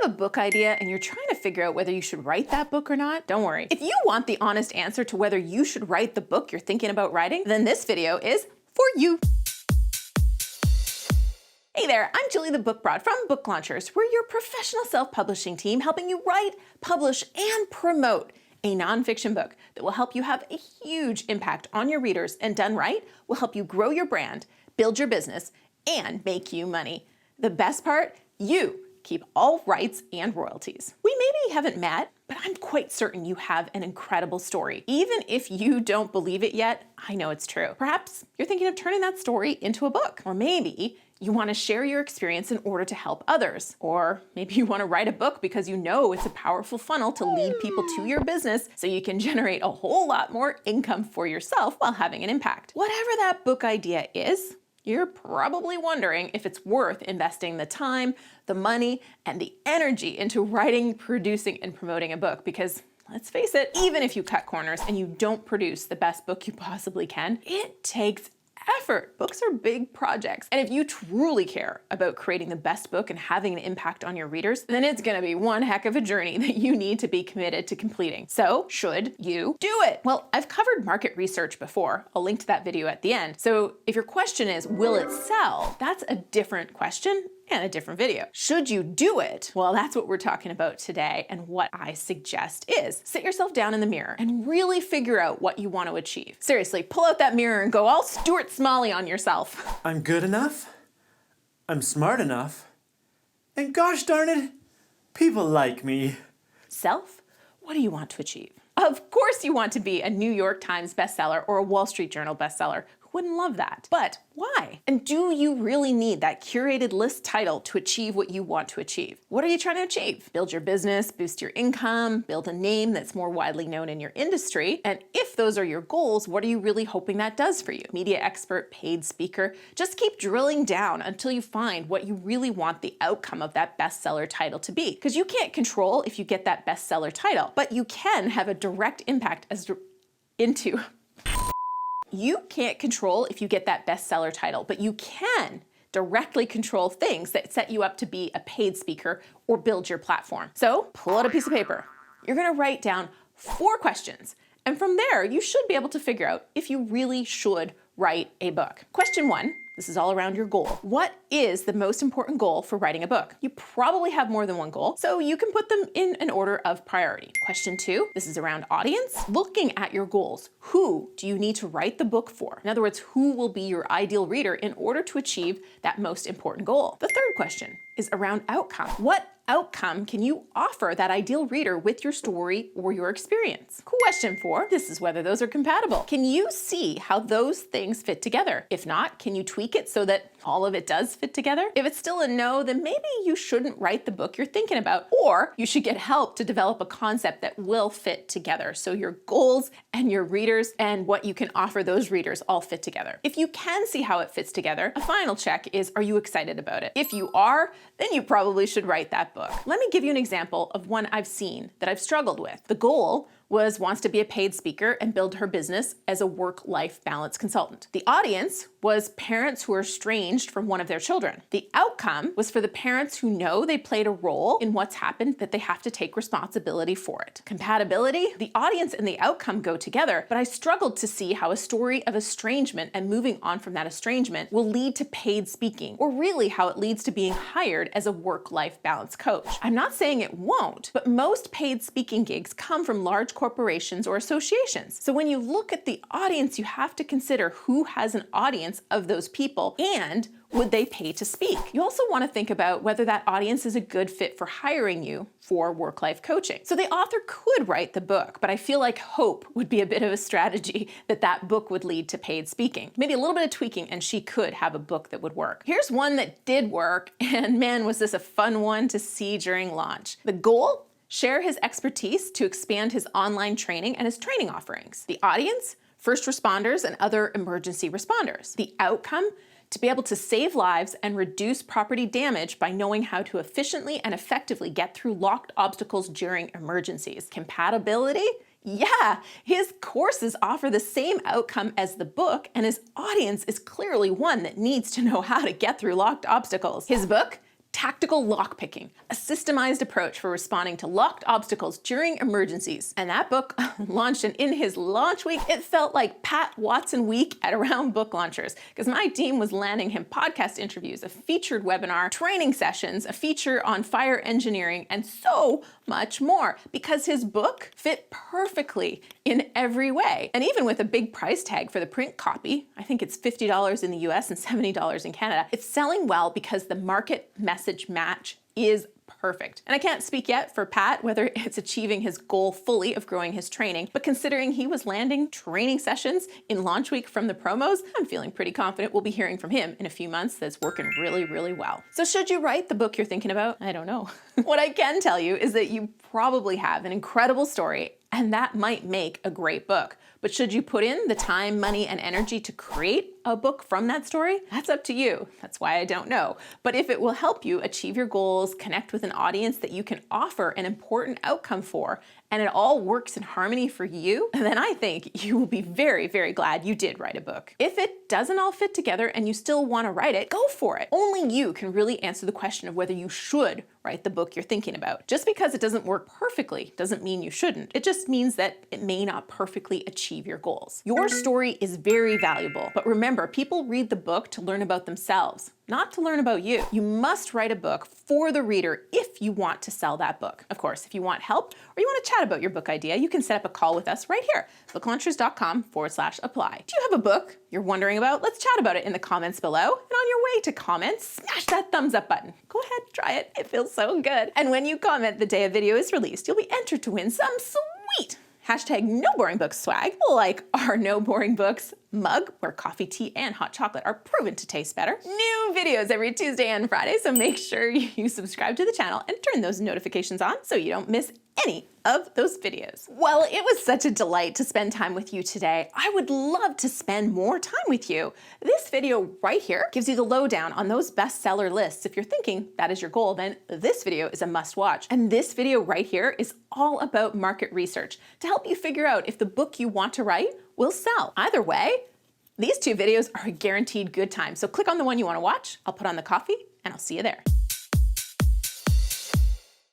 have a book idea and you're trying to figure out whether you should write that book or not? Don't worry. If you want the honest answer to whether you should write the book you're thinking about writing, then this video is for you. Hey there, I'm Julie the Book Broad from Book Launchers. We're your professional self-publishing team helping you write, publish, and promote a nonfiction book that will help you have a huge impact on your readers, and done right, will help you grow your brand, build your business, and make you money. The best part, you keep all rights and royalties. We maybe haven't met, but I'm quite certain you have an incredible story. Even if you don't believe it yet, I know it's true. Perhaps you're thinking of turning that story into a book, or maybe you want to share your experience in order to help others. Or maybe you want to write a book because you know it's a powerful funnel to lead people to your business so you can generate a whole lot more income for yourself while having an impact. Whatever that book idea is, you're probably wondering if it's worth investing the time, the money, and the energy into writing, producing, and promoting a book, because let's face it, even if you cut corners and you don't produce the best book you possibly can, it takes effort. Books are big projects. And if you truly care about creating the best book and having an impact on your readers, then it's gonna be one heck of a journey that you need to be committed to completing. So should you do it? Well, I've covered market research before. I'll link to that video at the end. So if your question is, will it sell? That's a different question and a different video. Should you do it? Well, that's what we're talking about today, and what I suggest is sit yourself down in the mirror and really figure out what you want to achieve. Seriously, pull out that mirror and go all Stuart Smalley on yourself. I'm good enough, I'm smart enough, and gosh darn it, people like me. Self, what do you want to achieve? Of course you want to be a New York Times bestseller or a Wall Street Journal bestseller. Who wouldn't love that? But why? And do you really need that curated list title to achieve what you want to achieve? What are you trying to achieve? Build your business, boost your income, build a name that's more widely known in your industry. And if those are your goals, what are you really hoping that does for you? Media expert, paid speaker, just keep drilling down until you find what you really want the outcome of that bestseller title to be. Because you can't control if you get that bestseller title, but you can have a direct impact You can't control if you get that bestseller title, but you can directly control things that set you up to be a paid speaker or build your platform. So pull out a piece of paper. You're gonna write down 4 questions. And from there, you should be able to figure out if you really should write a book. Question 1, this is all around your goal. What is the most important goal for writing a book? You probably have more than one goal, so you can put them in an order of priority. Question 2, this is around audience. Looking at your goals, who do you need to write the book for? In other words, who will be your ideal reader in order to achieve that most important goal? The third question is around outcome. What outcome can you offer that ideal reader with your story or your experience? Question 4, this is whether those are compatible. Can you see how those things fit together? If not, can you tweak it so that all of it does fit together? If it's still a no, then maybe you shouldn't write the book you're thinking about, or you should get help to develop a concept that will fit together. So your goals and your readers and what you can offer those readers all fit together. If you can see how it fits together, a final check is, are you excited about it? If you are, then you probably should write that book. Let me give you an example of one I've seen that I've struggled with. The goal wants to be a paid speaker and build her business as a work-life balance consultant. The audience was parents who are estranged from one of their children. The outcome was for the parents who know they played a role in what's happened, that they have to take responsibility for it. Compatibility, the audience and the outcome go together, but I struggled to see how a story of estrangement and moving on from that estrangement will lead to paid speaking, or really how it leads to being hired as a work-life balance coach. I'm not saying it won't, but most paid speaking gigs come from large corporations or associations. So when you look at the audience, you have to consider who has an audience of those people, and would they pay to speak? You also want to think about whether that audience is a good fit for hiring you for work-life coaching. So the author could write the book, but I feel like hope would be a bit of a strategy that that book would lead to paid speaking. Maybe a little bit of tweaking and she could have a book that would work. Here's one that did work, and man, was this a fun one to see during launch. The goal? Share his expertise to expand his online training and his training offerings. The audience? First responders and other emergency responders. The outcome? To be able to save lives and reduce property damage by knowing how to efficiently and effectively get through locked obstacles during emergencies. Compatibility? Yeah, his courses offer the same outcome as the book, and his audience is clearly one that needs to know how to get through locked obstacles. His book? Tactical Lockpicking, a systemized approach for responding to locked obstacles during emergencies. And that book launched, and in his launch week, it felt like Pat Watson week at Around Book Launchers, because my team was landing him podcast interviews, a featured webinar, training sessions, a feature on fire engineering, and so much more, because his book fit perfectly in every way. And even with a big price tag for the print copy, I think it's $50 in the US and $70 in Canada, it's selling well because the market message match is perfect. And I can't speak yet for Pat whether it's achieving his goal fully of growing his training, but considering he was landing training sessions in launch week from the promos, I'm feeling pretty confident we'll be hearing from him in a few months that's working really, really well. So should you write the book you're thinking about? I don't know. What I can tell you is that you probably have an incredible story, and that might make a great book. But should you put in the time, money, and energy to create a book from that story? That's up to you. That's why I don't know. But if it will help you achieve your goals, connect with an audience that you can offer an important outcome for, and it all works in harmony for you, then I think you will be very, very glad you did write a book. If it doesn't all fit together and you still want to write it, go for it. Only you can really answer the question of whether you should write the book you're thinking about. Just because it doesn't work perfectly doesn't mean you shouldn't. It just means that it may not perfectly achieve your goals. Your story is very valuable, but remember, people read the book to learn about themselves, not to learn about you. You must write a book for the reader if you want to sell that book. Of course, if you want help or you want to chat about your book idea, you can set up a call with us right here, booklaunchers.com/apply. Do you have a book you're wondering about? Let's chat about it in the comments below. And on your way to comments, smash that thumbs up button. Go ahead, try it. It feels so good. And when you comment the day a video is released, you'll be entered to win some sweet #NoBoringBooks swag, like our No Boring Books mug, where coffee, tea, and hot chocolate are proven to taste better. New videos every Tuesday and Friday, so make sure you subscribe to the channel and turn those notifications on so you don't miss any of those videos. Well, it was such a delight to spend time with you today. I would love to spend more time with you. This video right here gives you the lowdown on those bestseller lists. If you're thinking that is your goal, then this video is a must watch. And this video right here is all about market research to help you figure out if the book you want to write will sell. Either way, these two videos are a guaranteed good time. So click on the one you want to watch, I'll put on the coffee, and I'll see you there.